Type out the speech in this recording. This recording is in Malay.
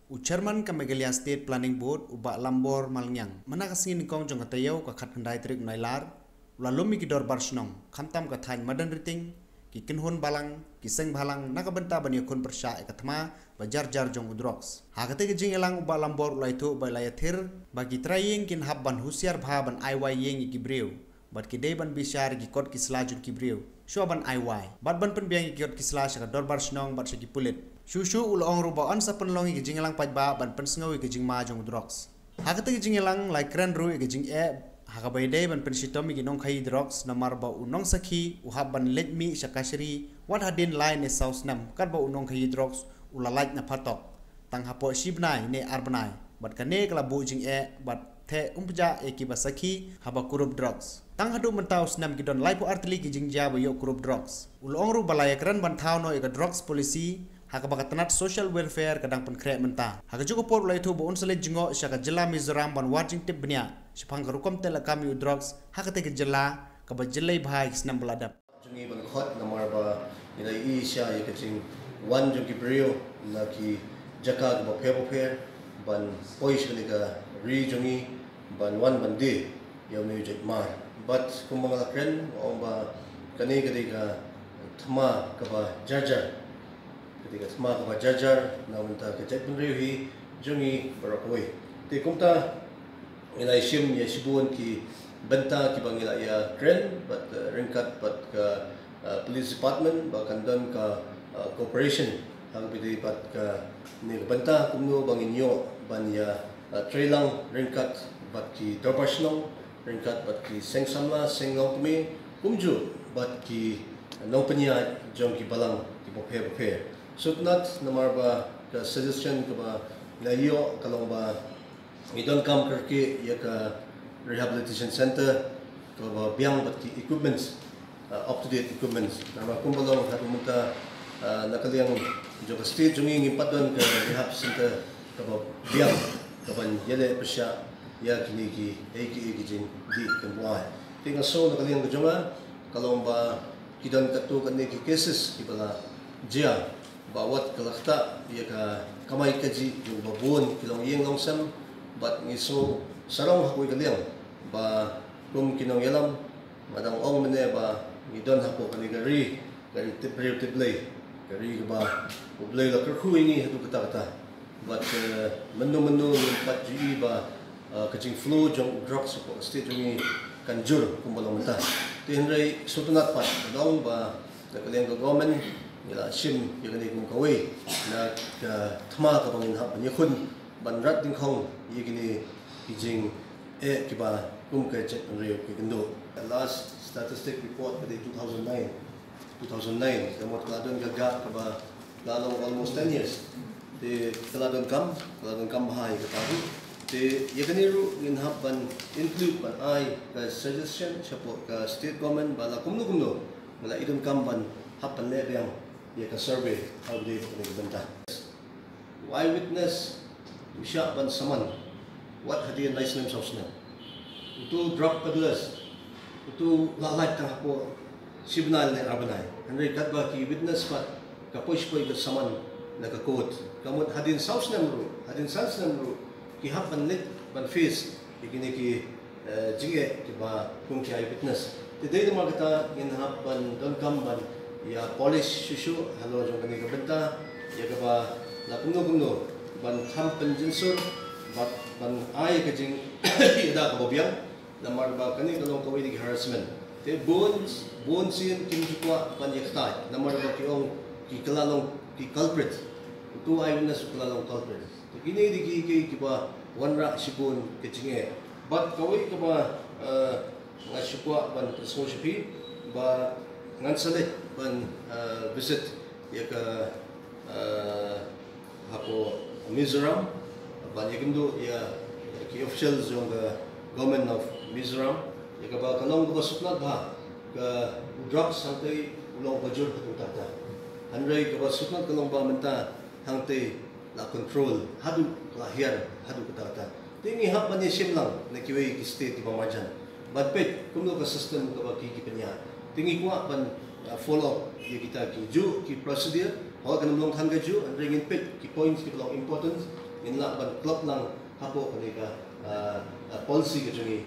Chairman ka Meghalaya State Planning Board uba Lambor Malngyang mana kasingin kong jong katayaw ka khatandai trik nailar lalumi ki dor barsnong khamtam ka thain madan riting ki kinhon balang ki seng balang nakabenta bani khon persha ekathma bajar jar jong udrox hagate ki jing elang uba Lambor ulaitho ba layathir bagi traying kin habban husiar bhaban aiwai yeng ki breu bat ki deban bishar ki kot ki slajun ki breu shoban aiwai bat ban pen biang ki kot ki slash ka dor barsnong bat ki pulit Shushu ulong ruba on sa penlong ki jingelang pajba ban pensngawi ki jingma jong drugs. Hakate ki jingelang like kran ru ki jing e hakabai dei ban pensitomi ki nong khai drugs namar ba unong sakhi uhab ban let mi shakashri what hadin line is south nam kat ba unong khai drugs ulalait na phatok tang hapo shibnai ne arbanai bat kane kala bu jing e bat the umpja e ki basakhi haba kurup drugs. Tang hadu mentau snam ki don laipo artli ki jingja ba yo kurup drugs. Ulong ru balaya kran ban thau no e ka drugs policy hakabakat social welfare kadang pun krek mentah. Haka juga por ulai tu bo unsalit jingo syaka jela Mizoram ban watching tip benya. Sepang karukom tela kami drugs haka te jela kaba jelai bahai snam beladap. Jungi ban khot namar ba ina isya ya kaching wan jungi brio na ki jaka ba phe ban poish ni ka ri jungi ban wan ban de ya me jek mar but kumanga kren ba kani ka thma ka ba jarjar ketika semua kepada jajar, namun tak kejat pun riuhi jungi berakui. Di kumta ilai sim ya sibuan ki benta ki bangila ya kren, but ringkat but ke police department bahkan dan ke corporation hal bidi but ke ni benta kumno banginyo ban ya trailang ringkat but ki dorbasnong ringkat but ki sengsamla sengong kami kumju but ki nong penya jong ki balang ki bophe Sutnat namar ba ka suggestion ka ba layo kalong ba idon kam kerke ya ka rehabilitation center ka ba biang bat ki equipments up to date equipments nama kumbalong hatu munta nakaliang jo ka state jungi ngipadon ka rehab center ka ba biang ka ban yele pesya ya kini ki jing di kemwai tinga so nakaliang ka jonga kalong ba kidon katu kan ki cases ki bala jia bawat kelakta ia ka kamay kaji yung babon kilong yeng longsam bat ngiso sarong hakoy kaliang ba kum kinong yalam madang ong mene ba ngidon hako kani gari tiplay gari ba ublay la kerhu ini hatu kata but menu pat ji ba kajing flu jong drugs ko state jong kanjur kumbalong ta tinray sutunat pat dong ba kaliang government ila sim yagani kum kawai na thma ka bangin hap ni khun banrat ding khong yigini kijing e kiba kum ka chet reu ki gendo last statistic report for the 2009 kamot kaladon gaga ka ba lalong almost 10 years the kaladon kam bahai ka tahu the yagani ru in hap ban include ban ai ka suggestion support ka state government bala kumno mala idon kam ban hap ban le yang ya ka survey how they benta eyewitness usya ban saman what hadian nice name sosna itu drop peddlers itu lalait tang ko sibnal ne arbanai andre kat ba ki witness pat ka push ka saman na ka quote kamot hadin sosna ru hadin sosna ru ki hap ban lit ban face ikini ki jinge ki ba kung ki eyewitness today ma kata in hap ban don kam ban ya polish susu halo jong kani ka benta ya ka ba la kumno ban tham penjinsur ban ai ka jing ida ka bobiang lamar ba kani kalong kawai di harassment te bones sin kim jukwa ban yakta lamar ba ki ong ki kalalong ki culprit tu ai witness kalalong culprit to kini di ki ba wanra sibon ke jinge but kawai ka ba nga shukwa ban presoshipi ba ngan salit ban visit ya ka hapo Mizoram ban yagindo ya ki officials yung government of Mizoram ya ka ba kalong ba sutnat ba ka drugs hangtay ulong bajur hatong tata hanray ka ba sutnat kalong ba menta hangtay la control hadu lahir hadu tata tingi hap man sim lang na kiway ki state ba marjan but pet kumno ka system ka ba ki penya tingi kuwa ban follow ya kita ki ju ki procedure hawa kan long thang ga ju and ring in pit ki points ki long important in la ban club lang hapo kani ka policy ka jungi